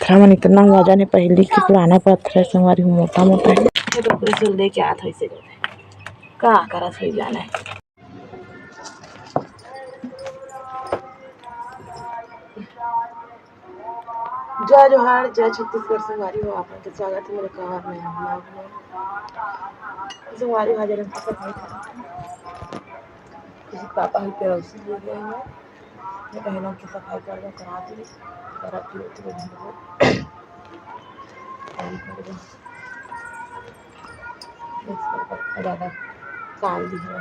पत्थर मन इतना वजन है, पहले की पुराना पत्थर है संगवारी, मोटा मोटा है। तो पूरे चल दे के आत है का करत हो जाना है। जय जोहार, जय छत्तीसगढ़ संगवारी हो। आप लोग का स्वागत है मेरे कार में। संगवारी हाजिर हम सफाई कर किसी पापा ही पे रौसी ले गए हैं। मैं कहना कि सफाई कर दो, करा दी करा फिर उतरे घर ज़्यादा साल भी है।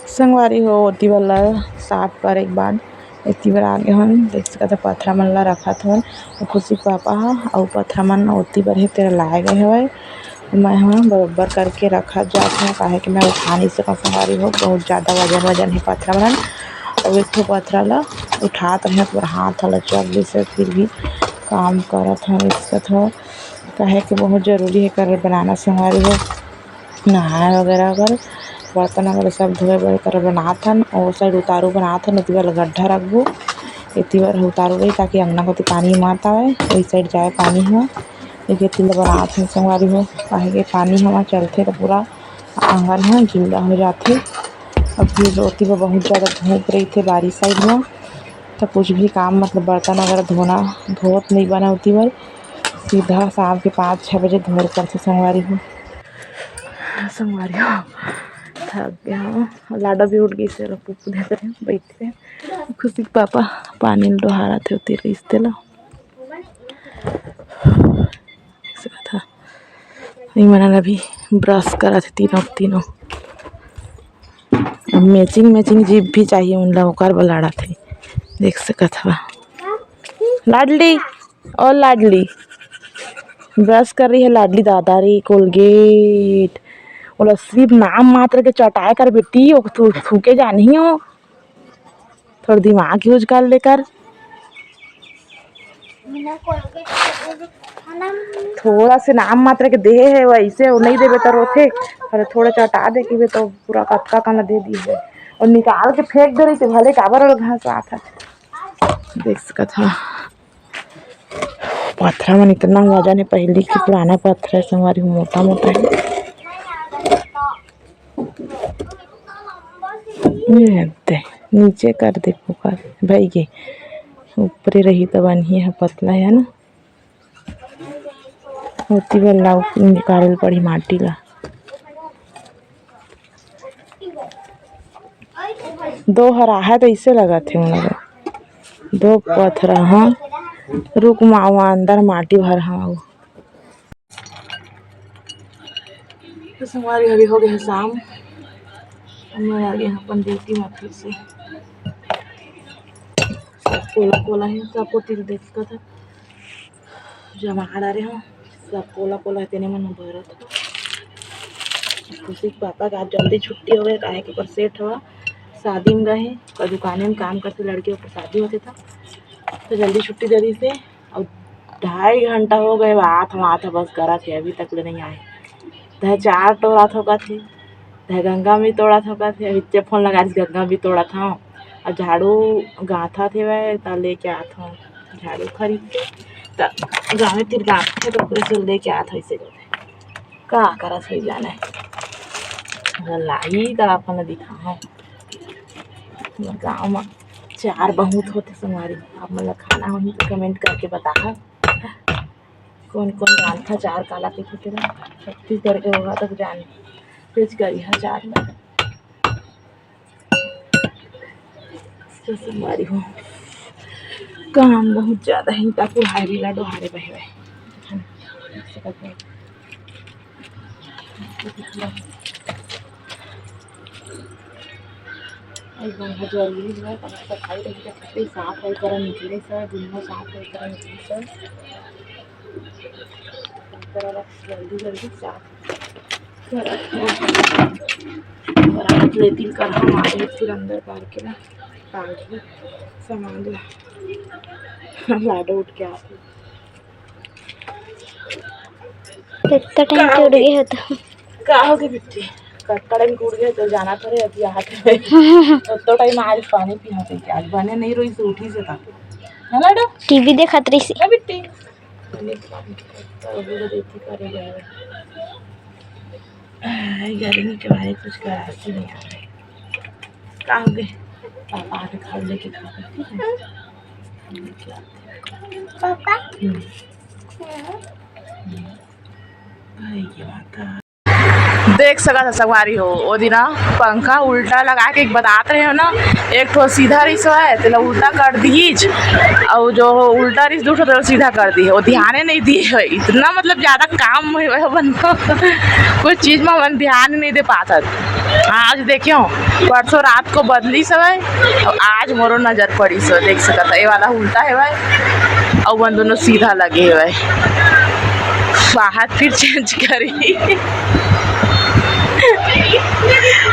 संगवारी हो ओती वाला साफ करे के बाद इतनी बार आगे हम देख सकते पत्थर मन ला रखत हन। खुशी पापा हा और पत्थर मन ओती बार हे तेरा लाए गए हवे। मैं हाँ बराबर करके रखा जात है काहे कि मैं उठा नहीं सकता संगवारी हो, बहुत ज़्यादा वजन है पत्थर मन। और एक ठो पत्थर ला उठात रहे तो हाथ ला चल से फिर भी काम करत हन इसका हो काहे कि बहुत ज़रूरी है कर बनाना संगवारी हो। नहाए वगैरह कर बर्तन वगैरह सब धोए बड़े कर बनात हन और साइड उतारू बनात हन। इतनी बार गड्ढा रखबो, इतनी बार उतारू रही ताकि अंगना को पानी मत आए, वही साइड जाए पानी हुआ एक तिल बनात हन संगवारी हो काहे कि पानी हवा चलते तो पूरा आंगन है गीला हो जाते। और फिर रोटी में बहुत ज़्यादा धूप रही थे बारिश साइड में, तो कुछ भी काम मतलब बर्तन वगैरह धोना धोत नहीं बना होती बार सीधा शाम के 5-6 बजे धोर करते संगवारी हो। संगवारी हो थक गया, लाडा भी उठ गई से पुप्पू दे रहे बैठे खुशी के पापा पानी डोहारा थे उती रिश्ते ला था। मैंने अभी ब्रश करा थे तीनों मैचिंग जीप भी चाहिए उन लोगों का लाड़ा थे देख सकत हवा। लाडली और लाडली ब्रश कर रही है लाडली दादा रे कोलगेट और सिर्फ नाम मात्र के चटाए कर बेटी थूके जानी हो, थोड़ा दिमाग यूज कर लेकर। थोड़ा से नाम मात्र के दे है वैसे नहीं देवे तो रोथे, अरे थोड़ा चटा दे कि तो पूरा कटका का दे दी है और निकाल के फेंक दे रही थी भले काबर और घास आता देख सकत हा। पत्थर मन इतना वजन है, पहले की पुराना पत्थर है संगवारी, मोटा मोटा है। नीचे कर दे पुकार भाई के ऊपरे रही तो बनी है पतला है ना, होती वाला निकाल पड़ी माटी ला। दो हरा है तो इसे लगा थे उन लोग दो पत्थर। हाँ रुक मावा अंदर माटी भर हाँ तो संगवारी अभी हो गया शाम। मैं आ गया अपन ड्यूटी में फिर से कोला कोला है सबको तिल देखता था जमा रहे हो सब कोला कोला तेने मन भरा था। खुशी पापा का आज जल्दी छुट्टी हो गई काहे के ऊपर सेट हुआ शादी में गए और दुकान में काम करते लड़के ऊपर शादी होते था तो जल्दी छुट्टी दे दी से। और 2.5 घंटा हो गए बात बस करा थे अभी तक ले नहीं आए। तह 4 टोड़ा थोका थे, तह गंगा में तोड़ा थोका थे, अभी फोन लगा गंगा भी तोड़ा था और झाड़ू गाथा थे वह तो लेके आत हूँ झाड़ू खरीद के तो गाँव में फिर गाँव थे तो पूरे चल लेके आत ऐसे का करत हो जाना है लाई तो अपन दिखा गाँव में 4 बहुत होते संगवारी। आप मतलब खाना होनी तो कमेंट करके बता कौन कौन जानता 4 काला के होते ना छत्तीसगढ़ के होगा तक जान पेज करी है 4 में तो संगवारी हो काम बहुत ज़्यादा है ताकि हारी ला डोहारे बहे एकदम जरूरी है सफाई रही तो साफ है कर निकले सर दुनिया साफ है कर निकले सर जल्दी साफ बरात लेती कर हमारे फिर अंदर पार के ना पानी सामान लाडो उठ के आती इतना टाइम टूट गया होता का हो गई बिट्टी कटकड़े में टूट गए तो जाना करे अभी आते तो टाइम आज पानी पिया थे आज बने नहीं रोई से उठी से था है लाडो टीवी देखा रही सी बिट्टी देती करे गर्मी के बारे कुछ कराती नहीं आ रही कहाँ हो गए पापा आके खा लेके खा पापा देख सका था सवारी हो वो दिना पंखा उल्टा लगा के बतात रहे हो ना एक ठो सीधा रिस है तो उल्टा कर दीज और जो उल्टा रिस दूसरा तो सीधा कर दी है वो ध्यान नहीं दिए है इतना मतलब ज़्यादा काम बन कुछ चीज़ में मन ध्यान नहीं दे पाता आज देखियो परसों रात को बदली समय और आज मोरो नज़र पड़ी सो देख सका था ये वाला उल्टा है भाई और वन दोनों सीधा लगे है भाई बाहर फिर चेंज करी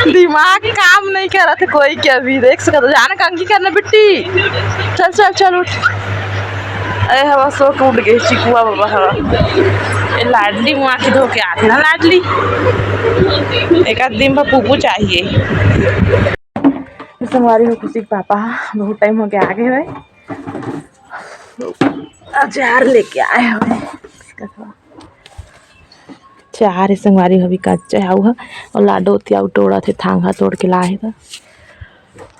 दिमाग काम नहीं कर रहा था कोई क्या भी देख सका तो जाना कंघी करना बिट्टी चल चल चल उठ अरे हवा सो उठ गई चिकुआ बाबा हवा ये लाडली मुआ की धो के आते ना लाडली एक आध दिन पर पुप्पू चाहिए संगवारी हो खुशी पापा बहुत टाइम हो गया आगे भाई अचार लेके आए हुए चार संगवारी हो भी कच्चा है और लाडो तिया टोड़ा थे थांगा तोड़ के लाए था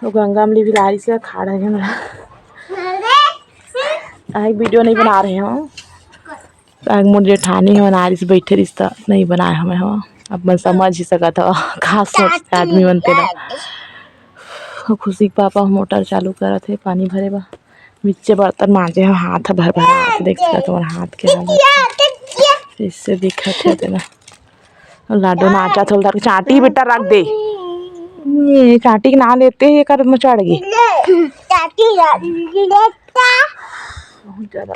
तो गंगा में भी लारी से खा रहे हैं मेरा आज वीडियो नहीं बना रहे हैं आज मोर जेठानी है नारी से बैठे रिश्ता नहीं बनाए हमें हाँ अब मैं समझ ही सका था खास सोचते आदमी बनते ना खुशी के पापा मोटर चालू करा थे पानी भरे बा नीचे बर्तन मांजे हैं हाथ भर भर देख सका तुम्हारा हाथ के हालत इससे दिक्कत है तेना लाडो नाचा थोड़ा चाटी बेटा रख दे ये चाटी ना लेते ये कर में चढ़ गई बहुत ज़्यादा